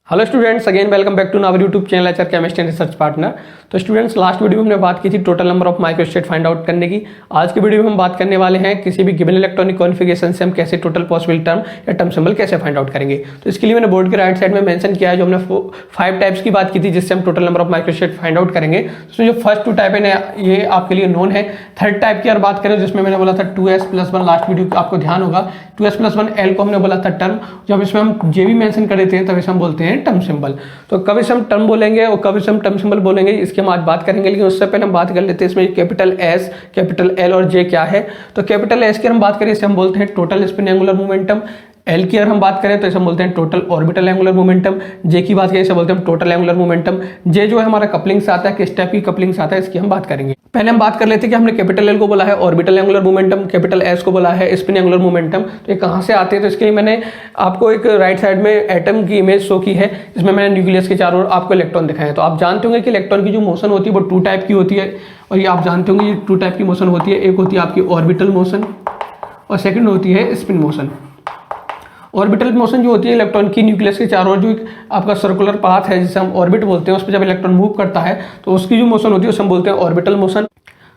Hello students, again welcome back to our YouTube channel HR chemistry and research partner. तो students, last video में हमने बात की थी total number of microstate find out करने की। आज की वीडियो में हम बात करने वाले हैं किसी भी गिवन इलेक्ट्रॉनिक कॉन्फ़िगरेशन से हम कैसे टोटल पॉसिबल टर्म या टर्म सिंबल कैसे फाइंड आउट करेंगे। तो इसके लिए मैंने बोर्ड के राइट साइड में मेंशन किया है, जो हमने 5 टाइप्स की बात की थी जिससे हम total number of microstate find out करेंगे। उसमें जो फर्स्ट 2 टाइप है ये आपके लिए नोन है। थर्ड टाइप की अगर बात करें जिसमें मैंने बोला था 2s+1, लास्ट वीडियो आपको ध्यान होगा 2s+1 को हमने बोला था टर्म। जब इसमें हम जे भी मेंशन कर देते हैं तब इसे हम बोलते हैं टर्म सिंबल। तो कब इसे हम टर्म बोलेंगे और कब इसे हम टर्म सिंबल बोलेंगे इसकी हम आज बात करेंगे, लेकिन उससे पहले हम बात कर लेते हैं इसमें कैपिटल एस, कैपिटल एल और जे क्या है। तो कैपिटल एस की हम बात करें इसे हम बोलते हैं total spin angular momentum. L की अगर हम बात करें तो इसे हम बोलते हैं टोटल ऑर्बिटल एंगुलर मोमेंटम। जे की बात करें इसे बोलते हैं टोटल एंगुलर मोमेंटम। जे जो है हमारा कपलिंग से आता है, किस टाइप की कपलिंग से आता है इसकी हम बात करेंगे। पहले हम बात कर लेते हैं कि हमने कैपिटल एल को बोला है orbital angular momentum, capital S को बोला है स्पिन एंगुलर मोमेंटम। तो ये कहाँ से आते हैं, तो इसके लिए मैंने आपको एक राइट साइड में एटम की इमेज शो की है जिसमें मैंने न्यूक्लियस के चारों ओर आपको इलेक्ट्रॉन दिखाए हैं। तो आप जानते होंगे कि इलेक्ट्रॉन की जो मोशन होती है वो 2 टाइप की होती है, और ये आप जानते होंगे ये 2 टाइप की मोशन होती है। एक होती है आपकी ऑर्बिटल मोशन और सेकेंड होती है स्पिन मोशन। ऑर्बिटल मोशन जो होती है इलेक्ट्रॉन की न्यूक्लियस के चारों ओर जो आपका सर्कुलर पाथ है जिसे हम ऑर्बिट बोलते हैं, उस पर जब इलेक्ट्रॉन मूव करता है तो उसकी जो मोशन होती है उसे हम बोलते हैं ऑर्बिटल मोशन।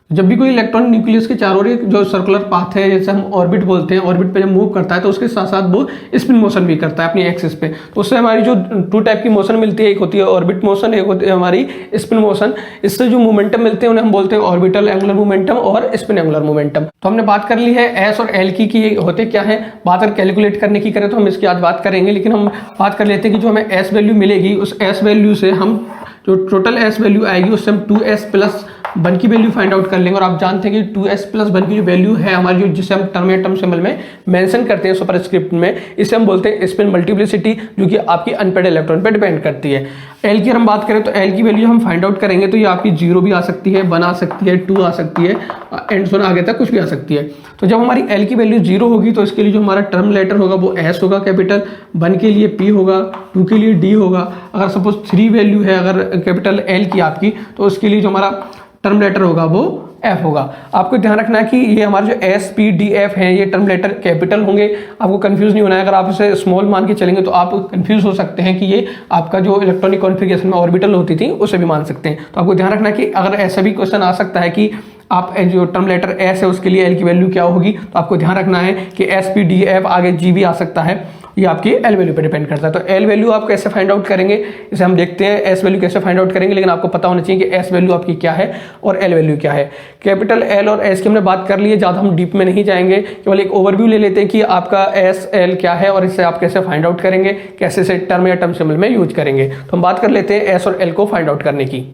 जब भी कोई इलेक्ट्रॉन न्यूक्लियस के चारों ओर जो सर्कुलर पाथ है जैसे हम ऑर्बिट बोलते हैं, ऑर्बिट पे जब मूव करता है तो उसके साथ साथ वो स्पिन मोशन भी करता है अपनी एक्सिस पे। तो उससे हमारी जो 2 टाइप की मोशन मिलती है, एक होती है ऑर्बिट मोशन, एक होती है हमारी स्पिन मोशन। इससे जो मोमेंटम मिलते हैं उन्हें हम बोलते हैं ऑर्बिटल एंगुलर मोमेंटम और स्पिन एंगुलर मोमेंटम। तो हमने बात कर ली है एस और एल की ये होते क्या है। बात अगर कैलकुलेट करने की करें तो हम इसकी आज बात करेंगे, लेकिन हम बात कर लेते हैं कि जो हमें एस वैल्यू मिलेगी उस एस वैल्यू से हम जो टोटल एस वैल्यू आएगी उससे हम 2s+1 की वैल्यू फाइंड आउट कर लेंगे। और आप जानते हैं कि 2s+1 की जो वैल्यू है हमारी जो जिसे हम टर्म या टर्म सिंबल में मेंशन करते हैं सुपरस्क्रिप्ट में, इसे हम बोलते हैं स्पिन मल्टीप्लिसिटी, जो कि आपकी अनपेड इलेक्ट्रॉन पर डिपेंड करती है। एल की हम बात करें तो एल की वैल्यू हम फाइंड आउट करेंगे तो ये आपकी 0 भी आ सकती है, 1 आ सकती है, 2 आ सकती है, एंड सो आगे तक कुछ भी आ सकती है। तो जब हमारी एल की वैल्यू 0 होगी तो इसके लिए जो हमारा टर्म लेटर होगा वो एस होगा कैपिटल, 1 के लिए पी होगा, 2 के लिए डी होगा। अगर सपोज 3 वैल्यू है अगर कैपिटल एल की आपकी, तो उसके लिए जो हमारा टर्म लेटर होगा वो एफ होगा। आपको ध्यान रखना है कि ये हमारे जो एस पी डी एफ है ये टर्म लेटर कैपिटल होंगे, आपको कंफ्यूज नहीं होना है। अगर आप इसे स्मॉल मान के चलेंगे तो आप कंफ्यूज हो सकते हैं कि ये आपका जो इलेक्ट्रॉनिक कॉन्फ़िगरेशन में ऑर्बिटल होती थी उसे भी मान सकते हैं। तो आपको ध्यान रखना है कि अगर ऐसा भी क्वेश्चन आ सकता है कि आप जो टर्म लेटर एस है उसके लिए एल की वैल्यू क्या होगी, तो आपको ध्यान रखना है कि एस पी डी एफ आगे जी भी आ सकता है, ये आपकी एल वैल्यू पे डिपेंड करता है। तो एल वैल्यू आप कैसे फाइंड आउट करेंगे इसे हम देखते हैं। एस वैल्यू कैसे फाइंड आउट करेंगे, लेकिन आपको पता होना चाहिए कि एस वैल्यू आपकी क्या है और एल वैल्यू क्या है। कैपिटल एल और एस की हमने बात कर ली है, ज़्यादा हम डीप में नहीं जाएंगे, केवल एक ओवरव्यू ले लेते हैं कि आपका एस एल क्या है और इसे आप कैसे फाइंड आउट करेंगे, कैसे से टर्म या टर्म सिंबल में यूज करेंगे। तो हम बात कर लेते हैं एस और एल को फाइंड आउट करने की।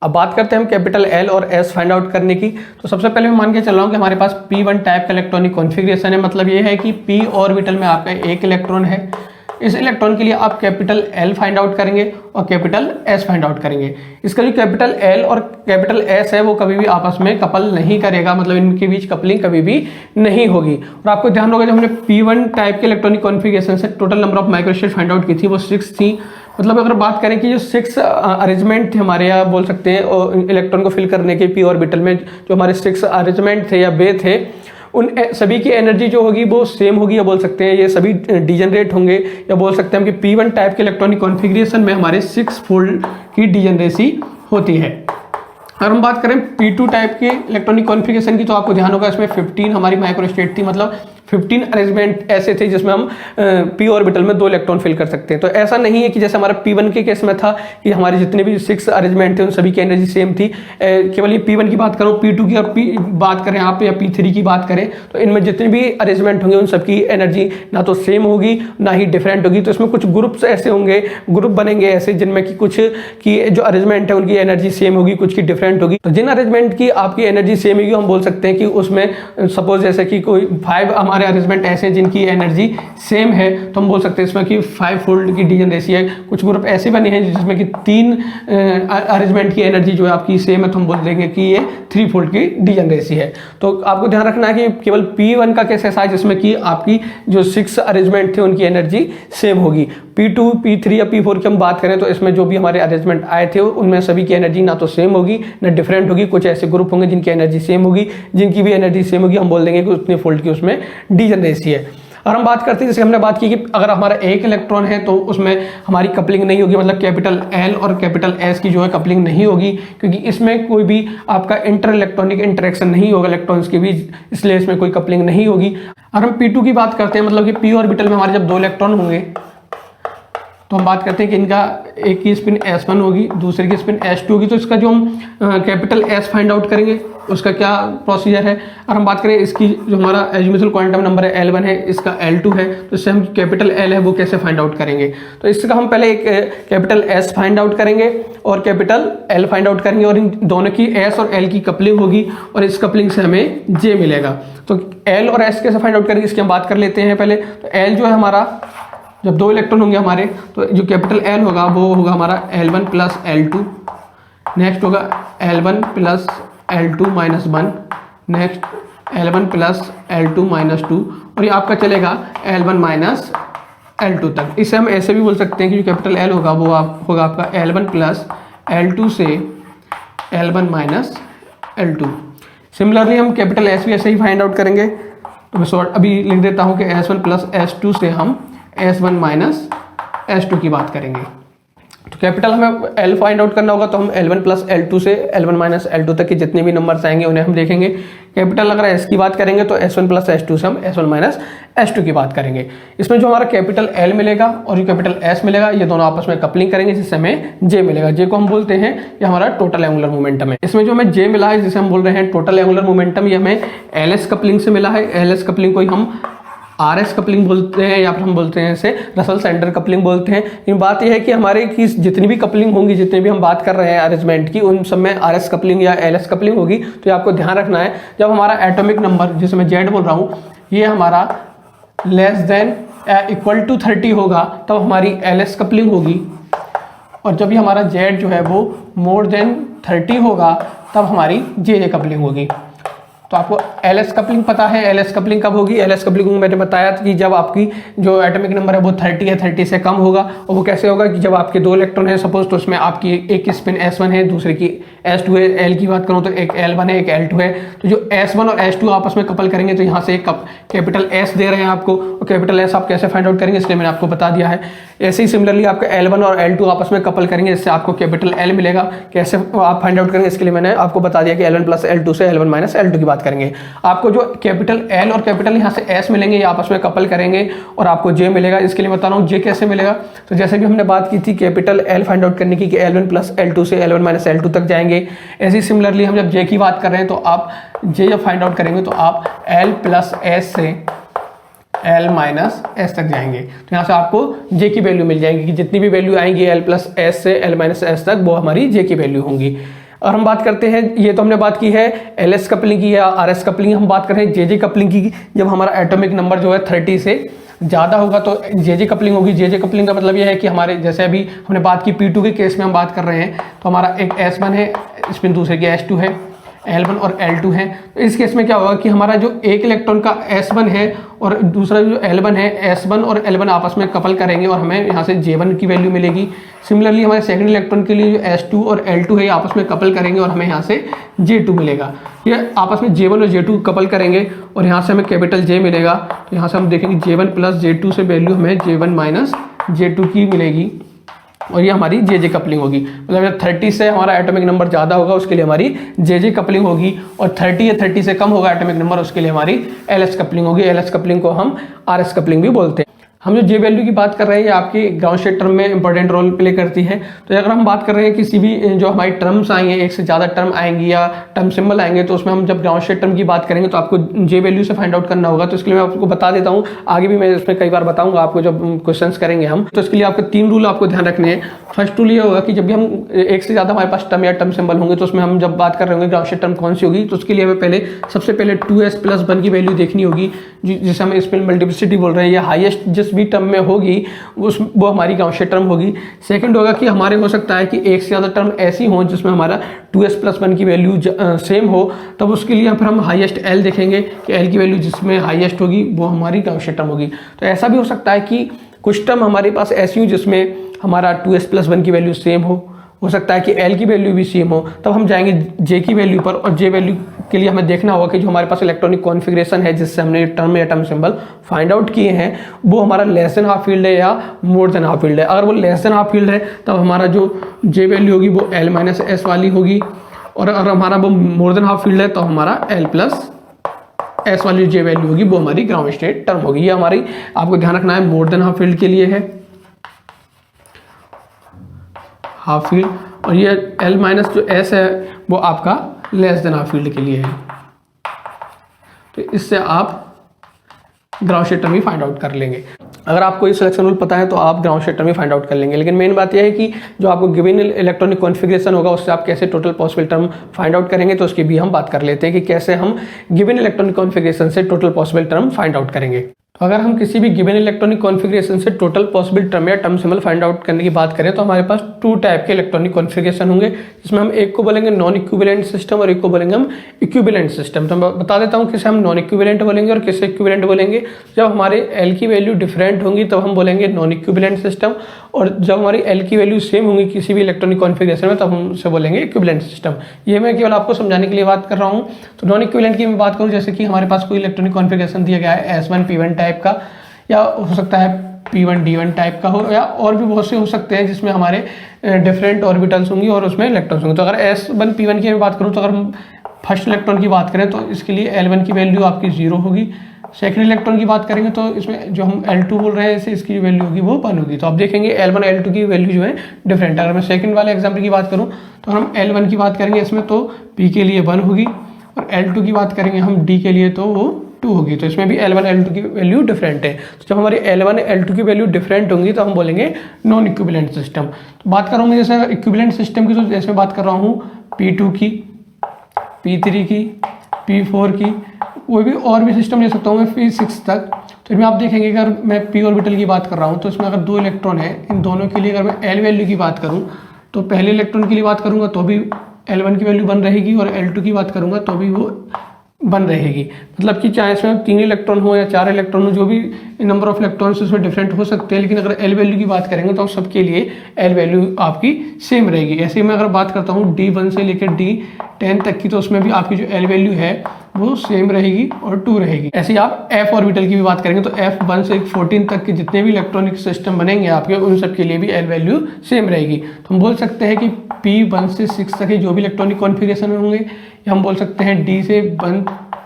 अब बात करते हैं हम कैपिटल एल और एस फाइंड आउट करने की। तो सबसे पहले मैं मान के चल रहा हूँ कि हमारे पास p1 टाइप का इलेक्ट्रॉनिक कॉन्फ़िगरेशन है। मतलब ये है कि p ऑर्बिटल में आपका एक इलेक्ट्रॉन है। इस इलेक्ट्रॉन के लिए आप कैपिटल एल फाइंड आउट करेंगे और कैपिटल एस फाइंड आउट करेंगे। इसका जो कैपिटल एल और कैपिटल एस है वो कभी भी आपस में कपल नहीं करेगा, मतलब इनके बीच कपलिंग कभी भी नहीं होगी। और आपको ध्यान होगा जब हमने p1 टाइप के इलेक्ट्रॉनिक कॉन्फ़िगरेशन से total number of microstate find out की थी वो 6 थी। मतलब अगर बात करें कि जो 6 अरेंजमेंट थे हमारे, यहाँ बोल सकते हैं इलेक्ट्रॉन को फिल करने के p ऑर्बिटल में जो हमारे 6 अरेंजमेंट थे या बे थे, उन सभी की एनर्जी जो होगी वो सेम होगी, या बोल सकते हैं ये सभी डिजनरेट होंगे, या बोल सकते हैं हम कि p1 टाइप के इलेक्ट्रॉनिक कॉन्फ़िगरेशन में हमारे 6 फोल्ड की डिजनरेसी होती है। अगर हम बात करें p2 टाइप के इलेक्ट्रॉनिक कॉन्फ़िगरेशन की तो आपको ध्यान होगा इसमें 15 हमारी माइक्रोस्टेट थी। मतलब 15 अरेंजमेंट ऐसे थे जिसमें हम p ऑर्बिटल में 2 इलेक्ट्रॉन फिल कर सकते हैं। तो ऐसा नहीं है कि जैसे हमारा p1 के केस में था कि हमारे जितने भी 6 अरेंजमेंट थे उन सभी की एनर्जी सेम थी। केवल ये p1 की बात करो, p2 की और बात करें आप या p3 की बात करें तो इनमें जितने भी अरेंजमेंट होंगे उन सबकी एनर्जी ना तो सेम होगी ना ही डिफरेंट होगी। तो इसमें कुछ ग्रुप्स ऐसे होंगे, ग्रुप बनेंगे ऐसे जिनमें कि कुछ की जो अरेंजमेंट है उनकी एनर्जी सेम होगी, कुछ की डिफरेंट होगी। तो जिन अरेंजमेंट की आपकी एनर्जी सेम होगी हम बोल सकते हैं कि उसमें सपोज जैसे कि कोई 5 हमारे अरेंजमेंट ऐसे हैं जिनकी एनर्जी सेम है तो हम बोल सकते हैं इसमें कि 5 फोल्ड की डिजनरेसी है। कुछ ग्रुप ऐसे बने हैं जिसमें कि 3 अरेंजमेंट की एनर्जी जो है आपकी सेम है तो हम बोल देंगे कि ये 3 फोल्ड की डिजनरेसी है। तो आपको ध्यान रखना है कि केवल p1 का केस ऐसा है जिसमें कि आपकी जो 6 अरेंजमेंट थे उनकी एनर्जी सेम होगी। p2, p3 या p4 की हम बात करें तो इसमें जो भी हमारे अरेंजमेंट आए थे उनमें सभी की एनर्जी ना तो सेम होगी ना डिफरेंट होगी। कुछ ऐसे ग्रुप होंगे जिनकी एनर्जी सेम होगी, जिनकी भी एनर्जी सेम होगी हम बोल देंगे कि उतने फोल्ड की उसमें डिजनरेसी है। अगर हम बात करते हैं, जैसे हमने बात की कि अगर हमारा एक इलेक्ट्रॉन है तो उसमें हमारी कपलिंग नहीं होगी, मतलब कैपिटल एल और कैपिटल एस की जो है कपलिंग नहीं होगी, क्योंकि इसमें कोई भी आपका इंटर इलेक्ट्रॉनिक इंटरेक्शन नहीं होगा इलेक्ट्रॉन्स के बीच, इसलिए इसमें कोई कपलिंग नहीं होगी। अगर हम P2 की बात करते हैं, मतलब कि p ऑर्बिटल में हमारे जब 2 इलेक्ट्रॉन होंगे तो हम बात करते हैं कि इनका एक की स्पिन S1 होगी, दूसरे की स्पिन S2 होगी, तो इसका जो हम कैपिटल S फाइंड आउट करेंगे उसका क्या प्रोसीजर है। और हम बात करें इसकी जो हमारा एजिमुथल क्वांटम नंबर है L1 है, इसका L2 है, तो इससे हम कैपिटल L है वो कैसे फाइंड आउट करेंगे। तो इसका हम पहले एक कैपिटल S फाइंड आउट करेंगे और कैपिटल L फाइंड आउट करेंगे, और इन दोनों की S और L की कपलिंग होगी और इस कपलिंग से हमें J मिलेगा। तो L और S कैसे फाइंड आउट करेंगे इसकी हम बात कर लेते हैं पहले। तो L जो है हमारा, जब 2 इलेक्ट्रॉन होंगे हमारे तो जो कैपिटल L होगा वो होगा हमारा L1 प्लस L2, नेक्स्ट होगा L1 plus L2 minus 1, next L1 plus L2 minus 2, और ये आपका चलेगा L1 माइनस L2 तक। इसे हम ऐसे भी बोल सकते हैं कि जो कैपिटल L होगा वो होगा आपका L1 प्लस L2 से L1 माइनस L2। सिमिलरली हम कैपिटल S भी ऐसे ही फाइंड आउट करेंगे। तो मैं शॉर्ट अभी लिख देता हूँ कि S1 प्लस S2 से हम S1 माइनस S2 की बात करेंगे। तो कैपिटल हमें L फाइंड आउट करना होगा, तो हम L1 प्लस L2 से L1 माइनस L2 तक के जितने भी नंबर्स आएंगे उन्हें हम देखेंगे। कैपिटल अगर S की बात करेंगे तो S1 प्लस S2 से हम S1 माइनस S2 की बात करेंगे। इसमें जो हमारा कैपिटल L मिलेगा और जो कैपिटल S मिलेगा, ये दोनों आपस में कपलिंग करेंगे जिससे हमें J मिलेगा। J को हम बोलते हैं ये हमारा टोटल एंगुलर मोमेंटम है। इसमें जो हमें J मिला है जिसे हम बोल रहे हैं टोटल एंगुलर मोमेंटम, ये हमें LS कपलिंग से मिला है। LS कपलिंग को हम RS कपलिंग बोलते हैं या फिर हम बोलते हैं इसे रसल सेंटर कपलिंग बोलते हैं। लेकिन बात यह है कि हमारे की जितनी भी कपलिंग होंगी, जितनी भी हम बात कर रहे हैं अरेंजमेंट की, उन सब में RS कपलिंग या LS कपलिंग होगी। तो ये आपको ध्यान रखना है, जब हमारा एटॉमिक नंबर जिसे मैं Z बोल रहा हूँ ये हमारा लेस देन इक्वल टू 30 होगा तब हमारी LS कपलिंग होगी, और जब ये हमारा Z जो है वो मोर देन 30 होगा तब हमारी JJ कपलिंग होगी। तो आपको LS कपलिंग पता है, LS कपलिंग कब होगी। LS कपलिंग मैंने बताया था कि जब आपकी जो एटॉमिक नंबर है वो 30 है, 30 से कम होगा। और वो कैसे होगा कि जब आपके 2 इलेक्ट्रॉन है सपोज, तो उसमें आपकी एक की स्पिन S1 है, दूसरे की S2 है। L की बात करूँ तो एक L1 है, एक L2 है। तो जो S1 और S2 आपस में कपल करेंगे तो यहाँ से एक कैपिटल S दे रहे हैं आपको, और कैपिटल S आप कैसे फाइंड आउट करेंगे इसलिए मैंने आपको बता दिया है। ऐसे ही सिमिलरली आपका L1 और L2 आपस में कपल करेंगे, इससे आपको कैपिटल L मिलेगा। कैसे आप फाइंड आउट करेंगे इसके लिए मैंने आपको बता दिया कि L1 प्लस L2 से L1 माइनस L2 की बात करेंगे। आपको जो कैपिटल L और कैपिटल यहाँ से S मिलेंगे, ये आपस में कपल करेंगे और आपको J मिलेगा। इसके लिए बता रहा हूँ J कैसे मिलेगा। तो जैसे भी हमने बात की थी कैपिटल L फाइंड आउट करने की कि L1 प्लस L2 से L1 माइनस L2 तक जाएंगे, ऐसे ही सिमिलरली हम जब J की बात कर रहे हैं तो आप J जब फाइंड आउट करेंगे तो आप L प्लस S से L माइनस S तक जाएंगे। तो यहाँ से आपको J की वैल्यू मिल जाएगी कि जितनी भी वैल्यू आएंगी L प्लस S से L माइनस S तक वो हमारी J की वैल्यू होंगी। और हम बात करते हैं, ये तो हमने बात की है LS कपलिंग की या RS कपलिंग, हम बात कर रहे हैं JJ कपलिंग की। जब हमारा एटॉमिक नंबर जो है 30 से ज़्यादा होगा तो JJ कपलिंग होगी। JJ कपलिंग का मतलब ये है कि हमारे जैसे अभी हमने बात की P2 के केस में हम बात कर रहे हैं तो हमारा एक S1 है, इसमें दूसरे की S2 है, L1 और L2 है। तो इस केस में क्या होगा कि हमारा जो एक इलेक्ट्रॉन का S1 है और दूसरा जो L1 है, S1 और L1 आपस में कपल करेंगे और हमें यहाँ से J1 की वैल्यू मिलेगी। सिमिलरली हमारे सेकंड इलेक्ट्रॉन के लिए जो S2 और L2 है आपस में कपल करेंगे और हमें यहाँ से J2 मिलेगा। ये आपस में J1 और J2 कपल करेंगे और यहाँ से हमें कैपिटल J मिलेगा। तो यहाँ से हम देखेंगे J1 प्लस J2 से वैल्यू हमें J1 माइनस J2 की मिलेगी और ये हमारी JJ कपलिंग होगी। मतलब जब 30 से हमारा एटॉमिक नंबर ज़्यादा होगा उसके लिए हमारी JJ कपलिंग होगी, और 30 या 30 से कम होगा एटॉमिक नंबर उसके लिए हमारी LS कपलिंग होगी। LS कपलिंग को हम RS कपलिंग भी बोलते हैं। हम जो J वैल्यू की बात कर रहे हैं ये आपकी ग्राउंड स्टेट टर्म में इंपॉर्टेंट रोल प्ले करती है। तो अगर हम बात कर रहे हैं किसी भी जो हमारी टर्म्स आई हैं, एक से ज़्यादा टर्म आएंगी या टर्म सिंबल आएंगे, तो उसमें हम जब ग्राउंड स्टेट टर्म की बात करेंगे तो आपको J वैल्यू से फाइंड आउट करना होगा। तो इसके लिए मैं आपको बता देता हूँ, आगे भी मैं इसमें कई बार बताऊँगा आपको जब क्वेश्चन करेंगे हम। तो इसके लिए आपको 3 रूल आपको ध्यान रखने हैं। फर्स्ट रूल ये होगा कि जब भी हम एक से ज़्यादा हमारे पास टर्म या टर्म सिंबल होंगे तो उसमें हम जब बात कर रहे होंगे ग्राउंड स्टेट टर्म कौन सी होगी, तो उसके लिए हमें सबसे पहले 2s प्लस 1 की वैल्यू देखनी होगी, जिसे हम इसमें मल्टीप्लिसिटी बोल रहे हैं। या हाईएस्ट जिस भी टर्म में होगी वो हमारी ग्राउंड स्टेट टर्म होगी। सेकंड होगा कि हमारे हो सकता है कि एक से ज़्यादा टर्म ऐसी हों जिसमें हमारा 2s प्लस 1 की वैल्यू सेम हो, तब उसके लिए फिर हम हाईएस्ट L देखेंगे कि L की वैल्यू जिसमें हाईएस्ट होगी वो हमारी ग्राउंड स्टेट टर्म होगी। तो ऐसा भी हो सकता है कि कुछ टर्म हमारे पास ऐसी हो जिसमें हमारा 2s प्लस 1 की वैल्यू सेम हो सकता है कि L की वैल्यू भी सेम हो, तब हम जाएंगे J की वैल्यू पर और J वैल्यू के लिए हमें देखना होगा कि जो हमारे पास इलेक्ट्रॉनिक कॉन्फ़िगरेशन है जिससे हमने टर्म या टर्म सिंबल फाइंड आउट किए हैं वो हमारा लेस देन हाफ फील्ड है या मोर देन हाफ फील्ड है। अगर वो लेस देन हाफ फील्ड है तब हमारा जो जे वैल्यू होगी वो L माइनस एस वाली होगी, और अगर हमारा वो मोर देन हाफ फील्ड है तो हमारा L प्लस एस वाली जे वैल्यू होगी वो हमारी ग्राउंड स्टेट टर्म होगी। ये हमारी आपको ध्यान रखना है मोर देन हाफ फील्ड के लिए है हाफ फील्ड, और ये L माइनस जो S है वो आपका लेस देन हाफ फील्ड के लिए है। तो इससे आप ग्राउंड स्टेट टर्म भी फाइंड आउट कर लेंगे। अगर आपको ये सिलेक्शन रूल पता है तो आप ग्राउंड स्टेट टर्म भी फाइंड आउट कर लेंगे। लेकिन मेन बात यह है कि जो आपको गिवन इलेक्ट्रॉनिक कॉन्फ़िगरेशन होगा उससे आप कैसे total possible term find out करेंगे, तो उसकी भी हम बात कर लेते हैं कि कैसे हम गिवन इलेक्ट्रॉनिक कॉन्फ़िगरेशन से total possible term find out करेंगे। तो अगर हम किसी भी गिवन इलेक्ट्रॉनिक कॉन्फ़िगरेशन से टोटल पॉसिबल टर्म या टर्म सिंबल फाइंड आउट करने की बात करें तो हमारे पास 2 टाइप के इलेक्ट्रॉनिक कॉन्फ़िगरेशन होंगे, जिसमें हम एक को बोलेंगे नॉन इक्विवेलेंट सिस्टम और एक को बोलेंगे हम इक्विवेलेंट सिस्टम। तो मैं बता देता हूँ किसे हम नॉन इक्विवेलेंट बोलेंगे और किसे इक्विवेलेंट बोलेंगे। जब हमारे L की वैल्यू डिफरेंट होंगी तब हम बोलेंगे नॉन इक्विवेलेंट सिस्टम, और जब हमारी L की वैल्यू सेम होंगी किसी भी इलेक्ट्रॉनिक कॉन्फ़िगरेशन में तब हम उसे बोलेंगे इक्विवेलेंट सिस्टम। ये मैं केवल आपको समझाने के लिए बात कर रहा हूँ। तो नॉन इक्विवेलेंट की मैं बात करूँ, जैसे कि हमारे पास कोई इलेक्ट्रॉनिक कॉन्फ़िगरेशन दिया गया है S1 P1 टाइप का, या हो सकता है P1 D1 टाइप का हो, या और भी बहुत से हो सकते हैं जिसमें हमारे डिफरेंट ऑर्बिटल्स होंगी और उसमें इलेक्ट्रॉन्स होंगे। तो अगर S1 P1 की बात करूँ तो अगर हम फर्स्ट इलेक्ट्रॉन की बात करें तो इसके लिए L1 की वैल्यू आपकी 0 होगी। सेकंड इलेक्ट्रॉन की बात करेंगे तो इसमें जो हम L2 बोल रहे हैं इसे इसकी वैल्यू होगी वो 1 होगी। तो आप देखेंगे L1 L2 की वैल्यू जो है डिफरेंट। अगर मैं सेकंड वाले एग्जाम्पल की बात करूँ तो हम L1 की बात करेंगे इसमें तो P के लिए 1 होगी, और L2 की बात करेंगे हम D के लिए तो वो 2 होगी। तो इसमें भी L1 L2 की वैल्यू डिफरेंट है। तो जब हमारी L1 L2 की वैल्यू डिफरेंट होंगी तो हम बोलेंगे नॉन इक्विवेलेंट सिस्टम। तो बात कर रहा हूँ जैसे इक्विवेलेंट सिस्टम की, तो जैसे बात कर रहा हूँ P2 की, P3 की, P4 की, कोई भी और भी सिस्टम ले सकता हूँ मैं P6 तक। तो इसमें आप देखेंगे अगर मैं P ऑर्बिटल की बात कर रहा हूँ तो इसमें अगर 2 इलेक्ट्रॉन है, इन दोनों के लिए अगर मैं L वैल्यू की बात करूँ तो पहले इलेक्ट्रॉन के लिए बात करूँगा तो भी L1 की वैल्यू 1 रहेगी, और L2 की बात करूँगा तो भी वो 1 रहेगी। मतलब कि चाहे इसमें 3 इलेक्ट्रॉन हो या 4 इलेक्ट्रॉन हो, जो भी नंबर ऑफ इलेक्ट्रॉन्स उसमें डिफरेंट हो सकते हैं, लेकिन अगर L वैल्यू की बात करेंगे तो सबके लिए L वैल्यू आपकी सेम रहेगी। ऐसे ही मैं अगर बात करता हूँ D1 से लेकर D10 तक की, तो उसमें भी आपकी जो L वैल्यू है वो सेम रहेगी और 2 रहेगी। ऐसे ही आप F ऑर्बिटल की भी बात करेंगे तो F1 से 14 तक के जितने भी इलेक्ट्रॉनिक सिस्टम बनेंगे आपके उन सब के लिए भी L वैल्यू सेम रहेगी। तो हम बोल सकते हैं कि P1 से 6 तक के जो भी इलेक्ट्रॉनिक कॉन्फ़िगरेशन होंगे, या हम बोल सकते हैं D से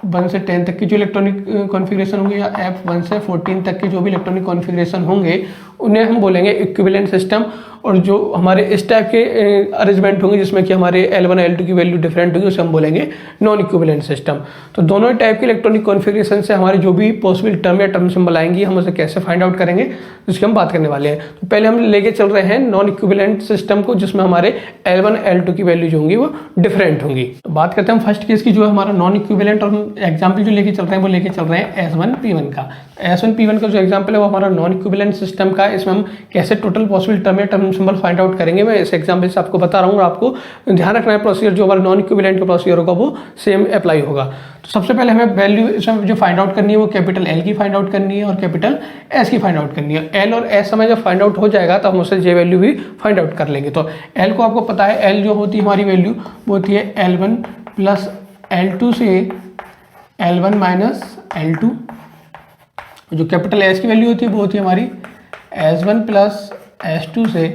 1 से 10 तक के जो इलेक्ट्रॉनिक कॉन्फ़िगरेशन होंगे, या F1 से 14 तक के जो भी इलेक्ट्रॉनिक कॉन्फ़िगरेशन होंगे उन्हें हम बोलेंगे इक्विवेलेंट सिस्टम। और जो हमारे इस टाइप के अरेंजमेंट होंगे जिसमें कि हमारे L1 L2 की वैल्यू डिफरेंट होगी उसे हम बोलेंगे नॉन इक्विवेलेंट सिस्टम। तो दोनों टाइप के इलेक्ट्रॉनिक कॉन्फ़िगरेशन से हमारे जो भी पॉसिबल टर्म या टर्म सिंबल आएंगी हम उसे कैसे फाइंड आउट करेंगे जिसकी हम बात करने वाले हैं। तो पहले हम लेके चल रहे हैं नॉन इक्विवेलेंट सिस्टम को, जिसमें हमारे L1 L2 की वैल्यू जो होंगी वो डिफरेंट होंगी। तो बात करते हैं हम फर्स्ट केस की, जो है हमारा नॉन इक्विवेलेंट, और हम एग्जाम्पल जो लेके चल रहे हैं वो लेके चल रहे हैं S1 P1 का। S1 P1 का जो एग्जाम्पल है वो हमारा नॉन इक्विवेलेंट सिस्टम का। इसमें हम कैसे टोटल पॉसिबल टर्म या टर्म सिंबल फाइंड आउट करेंगे मैं इस एग्जाम्पल से आपको बता रहा हूँ, और आपको ध्यान रखना है प्रोसीजर जो हमारा नॉन इक्विवेलेंट का प्रोसीजर होगा वो सेम अप्लाई होगा। तो सबसे पहले हमें वैल्यू इसमें जो फाइंड आउट करनी है वो कैपिटल L की फाइंड आउट करनी है और कैपिटल S की फाइंड आउट करनी है। L और S समय जब फाइंड आउट हो जाएगा तो हम उससे J वैल्यू भी फाइंड आउट कर लेंगे। तो L को आपको पता है, L जो होती है हमारी वैल्यू वो होती है L1 प्लस L2 से L1 माइनस L2। जो कैपिटल S की वैल्यू होती है वो होती है हमारी S1 प्लस S2 से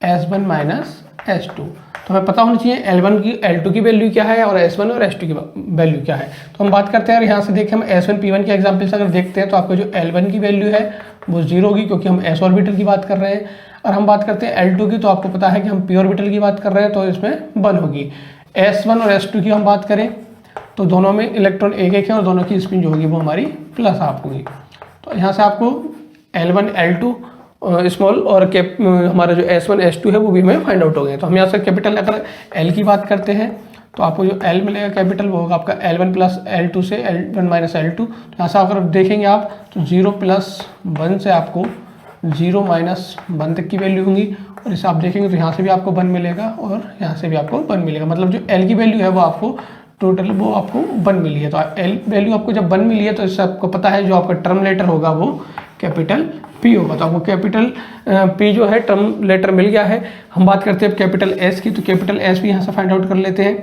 S1 माइनस S2। तो हमें पता होना चाहिए L1 की L2 की वैल्यू क्या है और S1 और S2 की वैल्यू क्या है। तो हम बात करते हैं, और यहाँ से देखिए हम S1 P1 के एग्जाम्पल से अगर देखते हैं तो आपको जो L1 की वैल्यू है वो 0 होगी क्योंकि हम S ऑर्बिटल की बात कर रहे हैं। और हम बात करते हैं L2 की, तो आपको पता है कि हम P ऑर्बिटल की बात कर रहे हैं तो इसमें 1 होगी। S1 और S2 की हम बात करें तो दोनों में इलेक्ट्रॉन एक एक है और दोनों की स्पिन जो होगी वो हमारी प्लस हाफ होगी। तो यहाँ से आपको L1 L2 स्मॉल और हमारा जो S1 S2 है वो भी हमें फाइंड आउट हो गए। तो हम यहाँ से कैपिटल अगर L की बात करते हैं तो आपको जो L मिलेगा कैपिटल वो होगा आपका L1 प्लस L2 से L1 माइनस L2। तो यहाँ से अगर देखेंगे आप तो 0 प्लस 1 से आपको 0 माइनस 1 तक की वैल्यू होंगी, और इसे आप देखेंगे तो यहाँ से भी आपको 1 मिलेगा और यहाँ से भी आपको 1 मिलेगा। मतलब जो L की वैल्यू है वो आपको टोटल वो आपको 1 मिली है। तो L वैल्यू आपको जब 1 मिली है तो इससे आपको पता है जो आपका टर्म लेटर होगा वो कैपिटल P होगा। तो आपको कैपिटल P जो है टर्म लेटर मिल गया है। हम बात करते हैं कैपिटल S की, तो कैपिटल S भी यहाँ से फाइंड आउट कर लेते हैं।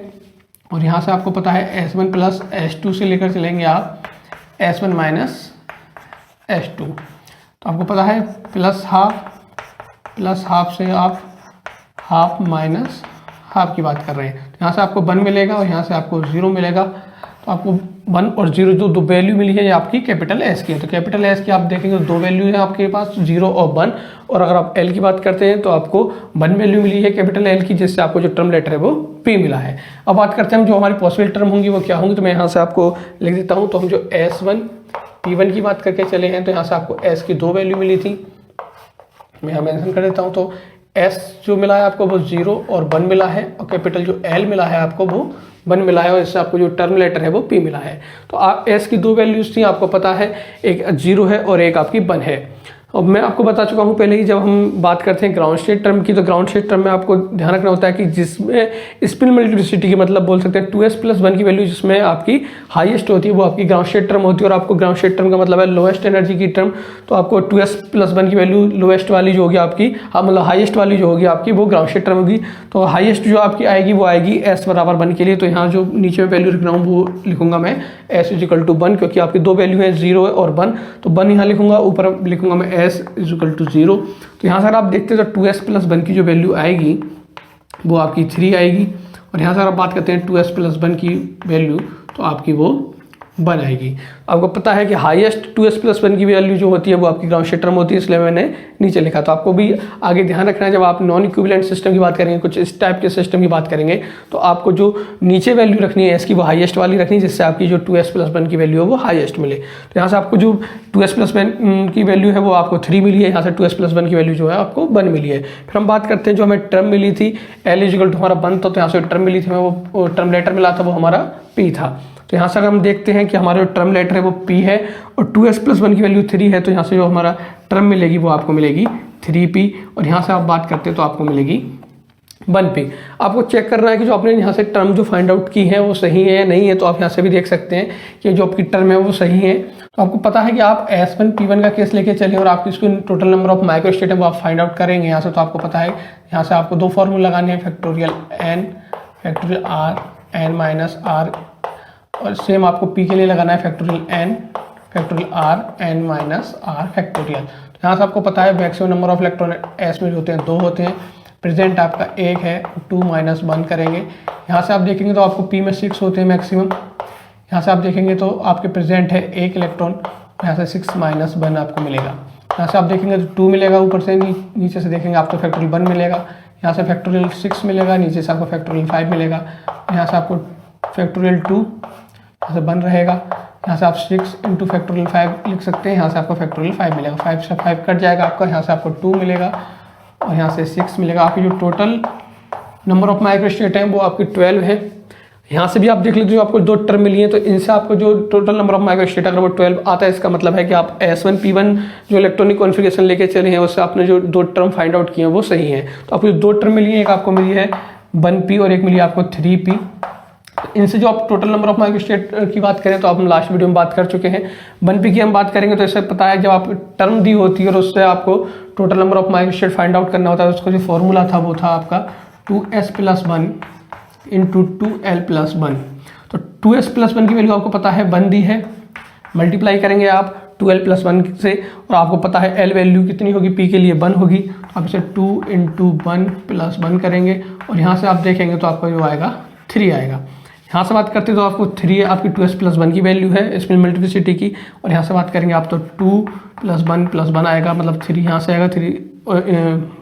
और यहाँ से आपको पता है S1 प्लस S2 से लेकर चलेंगे आप S1 माइनस S2। तो आपको पता है प्लस हाफ से आप हाफ माइनस हाफ की बात कर रहे हैं। तो यहाँ से आपको 1 मिलेगा और यहाँ से आपको 0 मिलेगा। तो आपको 1 और 0 जो दो वैल्यू मिली है ये आपकी कैपिटल S की है। तो कैपिटल S की आप देखेंगे तो 2 वैल्यू है आपके पास, 0 और 1। और अगर आप L की बात करते हैं तो आपको 1 वैल्यू मिली है कैपिटल L की, जिससे आपको जो टर्म लेटर है वो P मिला है। अब बात करते हैं हम जो हमारी पॉसिबल टर्म होंगी वो क्या होंगी। तो मैं यहाँ से आपको लिख देता हूँ। तो हम जो S1 P1 की बात करके चले हैं तो यहाँ से आपको S की 2 वैल्यू मिली थी, मैं यहाँ मेंशन कर देता हूँ। तो S जो मिला है आपको वो 0 और 1 मिला है, और कैपिटल जो L मिला है आपको वो 1 मिला है, और इससे आपको जो टर्म लेटर है वो P मिला है। तो S की 2 वैल्यूज थी, आपको पता है एक 0 है और एक आपकी 1 है। अब मैं आपको बता चुका हूँ पहले ही, जब हम बात करते हैं ग्राउंड स्टेट टर्म की, तो ग्राउंड स्टेट टर्म में आपको ध्यान रखना होता है कि जिसमें स्पिन मल्टीप्लिसिटी की मतलब बोल सकते हैं 2s प्लस 1 की वैल्यू जिसमें आपकी हाईएस्ट होती है वो आपकी ग्राउंड स्टेट टर्म होती है। और आपको ग्राउंड स्टेट टर्म का मतलब है लोएस्ट एनर्जी की टर्म। तो आपको 2s प्लस 1 की वैल्यू लोएस्ट वाली जो होगी आपकी, मतलब हाईएस्ट वाली जो होगी आपकी वो ग्राउंड स्टेट टर्म होगी। तो हाईएस्ट जो आपकी आएगी वो आएगी s बराबर 1 के लिए। तो यहाँ जो नीचे में वैल्यू लिख रहा हूँ वो लिखूंगा मैं s इज इक्वल टू 1, क्योंकि आपकी 2 वैल्यू है 0 और 1। तो 1 यहाँ लिखूंगा, ऊपर लिखूंगा मैं s इज इक्वल टू 0। तो यहाँ से अगर आप देखते हैं तो 2s प्लस 1 की जो वैल्यू आएगी वो आपकी 3 आएगी। और यहाँ से अगर आप बात करते हैं 2s प्लस 1 की वैल्यू तो आपकी वो 1 आएगी। आपको पता है कि हाईएस्ट 2s प्लस 1 की वैल्यू जो होती है वो आपकी ग्राउंड स्टेट टर्म होती है, इसलिए मैंने नीचे लिखा। तो आपको भी आगे ध्यान रखना है, जब आप नॉन इक्विवेलेंट सिस्टम की बात करेंगे, कुछ इस टाइप के सिस्टम की बात करेंगे, तो आपको जो नीचे वैल्यू रखनी है इसकी वो हाईएस्ट वाली रखनी है, जिससे आपकी जो 2s प्लस 1 की वैल्यू है वो हाईएस्ट मिले। तो यहाँ से आपको जो 2s प्लस 1 की वैल्यू है वो आपको 3 मिली है, यहाँ से 2s प्लस 1 की वैल्यू जो है आपको 1 मिली है। फिर हम बात करते हैं जो हमें टर्म मिली थी L इक्वल टू हमारा 1 था, तो यहाँ से टर्म मिली थी, वो टर्म लेटर मिला था वो हमारा P था। तो यहाँ से अगर हम देखते हैं कि हमारा जो टर्म लेटर है वो P है और 2s प्लस 1 की वैल्यू 3 है, तो यहाँ से जो हमारा टर्म मिलेगी वो आपको मिलेगी 3P। और यहाँ से आप बात करते हैं तो आपको मिलेगी 1P। आपको चेक करना है कि जो आपने यहाँ से टर्म जो फाइंड आउट की है वो सही है या नहीं है। तो आप यहाँ से भी देख सकते हैं कि जो आपकी टर्म है वो सही है। तो आपको पता है कि आप S1 P1 का केस लेके चलिए और आपकी इसको टोटल नंबर ऑफ माइक्रोस्टेट है वो आप फाइंड आउट करेंगे यहाँ से। तो आपको पता है यहाँ से आपको 2 फॉर्मूला लगाने हैं, factorial n factorial r n minus r, और सेम आपको P के लिए लगाना है factorial n factorial r n minus r factorial. तो यहाँ से आपको पता है maximum number of electron S में होते हैं 2 होते हैं, प्रेजेंट आपका 1 है, 2 माइनस 1 करेंगे। यहाँ से आप देखेंगे तो आपको P में 6 होते हैं मैक्सिमम। यहाँ से आप देखेंगे तो आपके प्रेजेंट है 1 इलेक्ट्रॉन, यहाँ से 6 माइनस 1 आपको मिलेगा। यहाँ से आप देखेंगे तो 2 मिलेगा, ऊपर से नीचे से देखेंगे आपको फैक्टोरियल 1 मिलेगा, यहाँ से फैक्टोरियल 6 मिलेगा, नीचे से आपको फैक्टोरियल 5 मिलेगा, यहाँ से आपको फैक्टोरियल 2 यहाँ से 1 रहेगा, यहाँ से आप 6 इंटू फैक्टोरियल 5 लिख सकते हैं, यहाँ से आपको फैक्टोरियल 5 मिलेगा, 5 से 5 कट जाएगा आपका, यहाँ से आपको 2 मिलेगा और यहाँ से 6 मिलेगा। आपकी जो टोटल नंबर ऑफ माइक्रोस्टेट हैं वो आपकी 12 है। यहाँ से भी आप देख लीजिए जो आपको 2 टर्म मिली है, तो इनसे आपको जो टोटल नंबर ऑफ माइक्रोस्टेट अगर वो 12 आता है, इसका मतलब है कि आप S1 P1 जो इलेक्ट्रॉनिक कॉन्फ़िगरेशन लेके चले हैं उससे आपने जो 2 टर्म फाइंड आउट किए हैं वो सही है। तो आपको जो 2 टर्म मिली है, एक आपको मिली है 1P और एक मिली आपको 3P। इनसे जो आप टोटल नंबर ऑफ माइक्रोस्टेट की बात करें तो आप हम लास्ट वीडियो में बात कर चुके हैं। 1P की हम बात करेंगे तो इससे पता है जब आप टर्म दी होती है और उससे आपको total number of microstate find out करना होता है, उसका जो फॉर्मूला था वो था आपका 2s plus 1 into 2l plus 1। तो 2s प्लस 1 की वैल्यू आपको पता है 1 दी है, मल्टीप्लाई करेंगे आप 2l प्लस 1 से, और आपको पता है l वैल्यू कितनी होगी, p के लिए 1 होगी, तो आप इसे 2 इंटू 1 प्लस 1 करेंगे और यहाँ से आप देखेंगे तो आपका जो आएगा 3 आएगा। यहाँ से बात करते हैं तो आपको 3 आपकी 2s प्लस 1 की वैल्यू है इसमें मल्टीप्लिसिटी की, और यहाँ से बात करेंगे आप तो 2 प्लस 1 आएगा, मतलब 3 यहाँ से आएगा, 3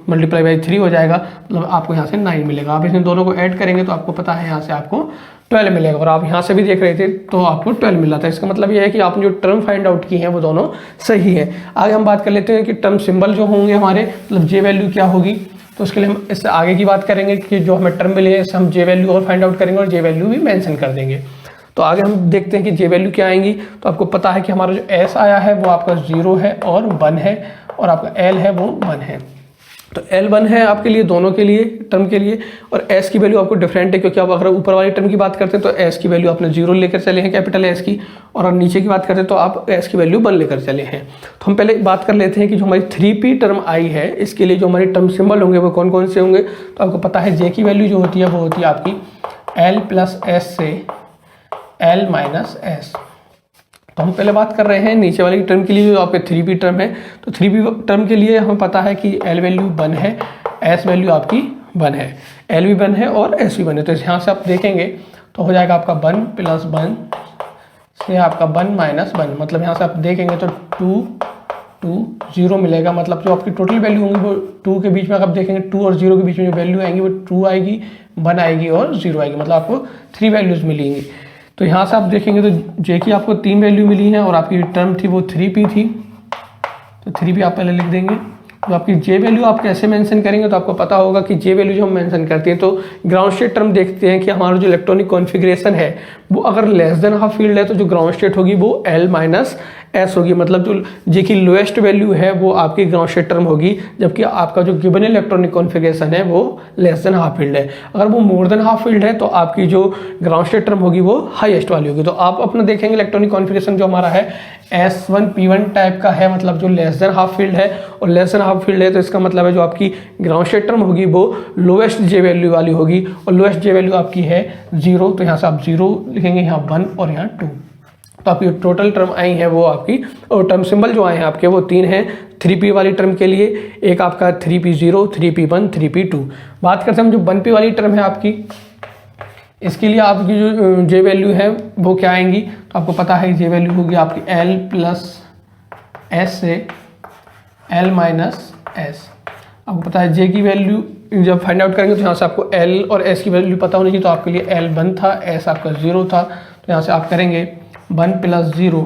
मल्टीप्लाई बाई 3 हो जाएगा, मतलब आपको यहाँ से 9 मिलेगा। आप इसमें दोनों को ऐड करेंगे तो आपको पता है यहाँ से आपको 12 मिलेगा, और आप यहाँ से भी देख रहे थे तो आपको 12 मिला था। इसका मतलब ये है कि आपने जो टर्म फाइंड आउट की है वो दोनों सही है। आगे हम बात कर लेते हैं कि टर्म सिंबल जो होंगे हमारे, मतलब जे वैल्यू क्या होगी, तो उसके लिए हम इससे आगे की बात करेंगे कि जो हमें टर्म मिले है इससे हम जे वैल्यू और फाइंड आउट करेंगे और जे वैल्यू भी मेंशन कर देंगे। तो आगे हम देखते हैं कि जे वैल्यू क्या आएंगी। तो आपको पता है कि हमारा जो एस आया है वो आपका 0 है और 1 है, और आपका एल है वो 1 है। तो L1 है आपके लिए दोनों के लिए टर्म के लिए, और S की वैल्यू आपको डिफरेंट है क्योंकि आप अगर ऊपर वाली टर्म की बात करते हैं तो S की वैल्यू आपने 0 लेकर चले हैं कैपिटल S की, और अगर नीचे की बात करते हैं तो आप S की वैल्यू 1 लेकर चले हैं। तो हम पहले बात कर लेते हैं कि जो हमारी 3P टर्म आई है इसके लिए जो हमारी टर्म सिंबल होंगे वो कौन कौन से होंगे। तो आपको पता है J की वैल्यू जो होती है वो होती है आपकी L प्लस एस से L माइनस एस। तो हम पहले बात कर रहे हैं नीचे वाली टर्म के लिए जो आपके 3p टर्म है। तो 3p टर्म के लिए हमें पता है कि L वैल्यू 1 है, S वैल्यू आपकी 1 है, L भी 1 है और S भी 1 है। तो यहाँ से आप देखेंगे तो हो जाएगा आपका 1 प्लस 1 से आपका 1 माइनस 1, मतलब यहाँ से आप देखेंगे तो 2 2 0 मिलेगा। मतलब जो आपकी टोटल वैल्यू होंगी वो 2 के बीच में आप देखेंगे 2 और 0 के बीच में जो वैल्यू आएंगी वो 2 आएगी, 1 आएगी और 0 आएगी, मतलब आपको 3 वैल्यूज मिलेंगी। तो यहाँ से आप देखेंगे तो जे की आपको 3 वैल्यू मिली है और आपकी टर्म थी वो 3p थी, तो 3p आप पहले लिख देंगे। तो आपकी जे वैल्यू आप कैसे मेंशन करेंगे, तो आपको पता होगा कि जे वैल्यू जो हम मेंशन करते हैं तो ग्राउंड स्टेट टर्म देखते हैं कि हमारा जो इलेक्ट्रॉनिक कॉन्फ़िगरेशन है वो अगर लेस देन हाफ फील्ड है तो जो ग्राउंड स्टेट होगी वो L माइनस एस होगी, मतलब जो जे की लोएस्ट वैल्यू है वो आपकी ग्राउंड स्टेट टर्म होगी, जबकि आपका जो गिवन इलेक्ट्रॉनिक कॉन्फ़िगरेशन है वो लेस देन हाफ फील्ड है। अगर वो मोर देन हाफ फील्ड है तो आपकी जो ग्राउंड स्टेट टर्म होगी वो हाईएस्ट वाली होगी। तो आप अपना देखेंगे इलेक्ट्रॉनिक कॉन्फ़िगरेशन जो हमारा है S1P1 टाइप का है, मतलब जो लेस देन हाफ फील्ड है, और लेस देन हाफ फील्ड है तो इसका मतलब है जो आपकी ग्राउंड स्टेट टर्म होगी वो लोएस्ट जे वैल्यू वाली होगी, और लोएस्ट जे वैल्यू आपकी है 0। तो यहाँ से आप 0 लिखेंगे, यहाँ 1 और यहाँ 2। तो आपकी टोटल टर्म आई है वो आपकी, और टर्म सिंबल जो आए हैं आपके वो 3 हैं 3p वाली टर्म के लिए, एक आपका 3p0, 3p1, 3p2। बात करते हैं हम जो 1p वाली टर्म है आपकी, इसके लिए आपकी जो जे वैल्यू है वो क्या आएंगी, तो आपको पता है जे वैल्यू होगी आपकी L प्लस एस से L माइनस एस। आपको पता है जे की वैल्यू जब फाइंड आउट करेंगे तो यहाँ से आपको L और S की वैल्यू पता होनी चाहिए। तो आपके लिए L 1 था, S आपका 0 था, तो यहाँ से आप करेंगे 1 प्लस 0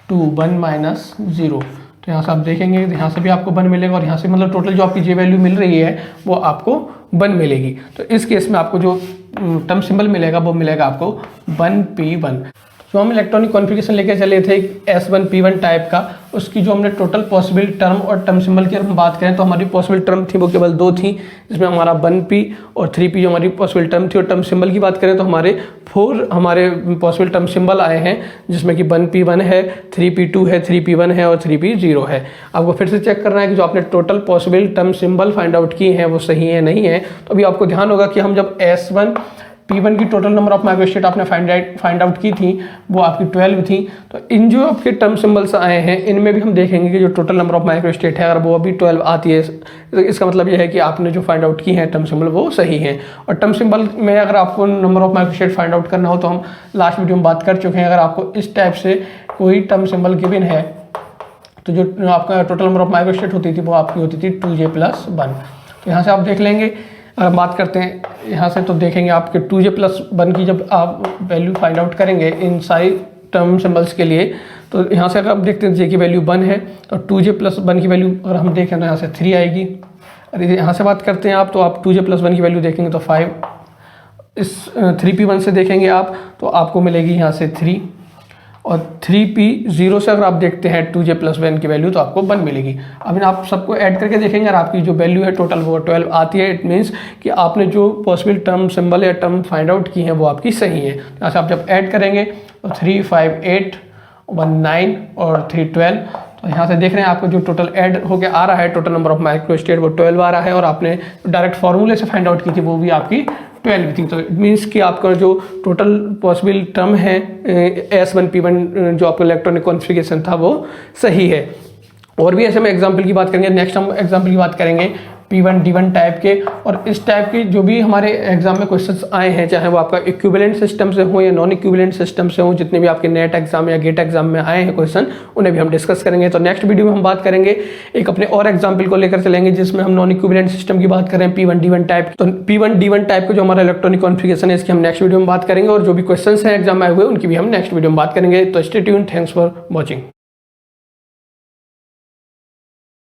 2 1 माइनस 0। तो यहाँ से आप देखेंगे तो यहाँ से भी आपको 1 मिलेगा, और यहाँ से मतलब टोटल जो आपकी जे वैल्यू मिल रही है वो आपको 1 मिलेगी। तो इस केस में आपको जो टर्म सिंबल मिलेगा वो मिलेगा आपको 1p1। जो हम इलेक्ट्रॉनिक कॉन्फ़िगरेशन लेके चले थे S1P1 टाइप का, उसकी जो हमने टोटल पॉसिबल टर्म और टर्म सिंबल की हम बात करें तो हमारी पॉसिबल टर्म थी वो केवल 2 थी, जिसमें हमारा 1p और 3p जो हमारी पॉसिबल टर्म थी। और टर्म सिंबल की बात करें तो हमारे 4 हमारे पॉसिबल टर्म सिंबल आए हैं, जिसमें कि 1p1 है, 3p2 है, 3p1 है और 3p0 है। आपको फिर से चेक करना है कि जो आपने total possible term symbol find out किए हैं वो सही है नहीं है। तो अभी आपको ध्यान होगा कि हम जब S1P1 की टोटल नंबर ऑफ माइक्रोस्टेट आपने फाइंड आउट की थी वो आपकी 12 थी। तो इन जो आपके टर्म सिंबल्स आए हैं इनमें भी हम देखेंगे कि जो टोटल नंबर ऑफ माइक्रोस्टेट है अगर वो अभी 12 आती है तो इसका मतलब ये है कि आपने जो फाइंड आउट की है टर्म सिंबल वो सही है। और टर्म सिंबल में अगर आपको number of microstate find out करना हो तो हम लास्ट वीडियो में बात कर चुके हैं। अगर आपको इस टाइप से कोई टर्म सिंबल गिवन है तो जो आपका टोटल नंबर ऑफ माइक्रोस्टेट होती थी वो आपकी होती थी 2j+1। तो यहाँ से आप देख लेंगे, अगर हम बात करते हैं यहाँ से तो देखेंगे आपके 2j+1 की जब आप वैल्यू फाइंड आउट करेंगे इन सारी टर्म सिंबल्स के लिए, तो यहाँ से अगर आप देखते हैं जे की वैल्यू 1 है तो 2j+1 की वैल्यू अगर हम देखें तो यहाँ से 3 आएगी। अरे यहाँ से बात करते हैं आप तो आप 2j+1 की वैल्यू देखेंगे तो 5, इस 3p1 से देखेंगे आप तो आपको मिलेगी यहाँ से 3, और 3p0 से अगर आप देखते हैं 2j+1 की वैल्यू तो आपको 1 मिलेगी। अब इन आप सबको ऐड करके देखेंगे और आपकी जो वैल्यू है टोटल वो 12 आती है। इट मीन्स कि आपने जो पॉसिबल टर्म सिंबल या टर्म फाइंड आउट की है वो आपकी सही है। यहाँ से आप जब ऐड करेंगे तो 3 5 8 1 9 और 3 12, तो यहाँ से देख रहे हैं आपको जो टोटल ऐड होकर आ रहा है टोटल नंबर ऑफ माइक्रोस्टेट वो 12 आ रहा है, और आपने डायरेक्ट फार्मूले से फाइंड आउट की थी वो भी आपकी 12 थी। तो इट मीन्स कि आपका जो टोटल पॉसिबल टर्म है S1P1 जो आपका इलेक्ट्रॉनिक कॉन्फ़िगरेशन था वो सही है। और भी ऐसे हम एग्जांपल की बात करेंगे, नेक्स्ट हम एग्जांपल की बात करेंगे P1 D1 टाइप के। और इस टाइप के जो भी हमारे एग्जाम में क्वेश्चंस आए हैं, चाहे वो आपका इक्विवेलेंट सिस्टम से हो या नॉन इक्विवेलेंट सिस्टम से हो, जितने भी आपके नेट एग्जाम या गेट एग्जाम में आए हैं क्वेश्चन उन्हें भी हम डिस्कस करेंगे। तो नेक्स्ट वीडियो में हम बात करेंगे एक अपने और एग्जाम्पल को लेकर चलेंगे जिसमें हम नॉन इक्विवेलेंट सिस्टम की बात करें P1 D1 टाइप। तो P1 D1 टाइप का जो हमारा इलेक्ट्रॉनिक कॉन्फ़िगरेशन है इसकी हम नेक्स्ट वीडियो में बात करेंगे, और जो भी क्वेश्चन हैं एग्जाम में आए हुए उनकी भी हम नेक्स्ट वीडियो में बात करेंगे। तो stay tuned, thanks for watching.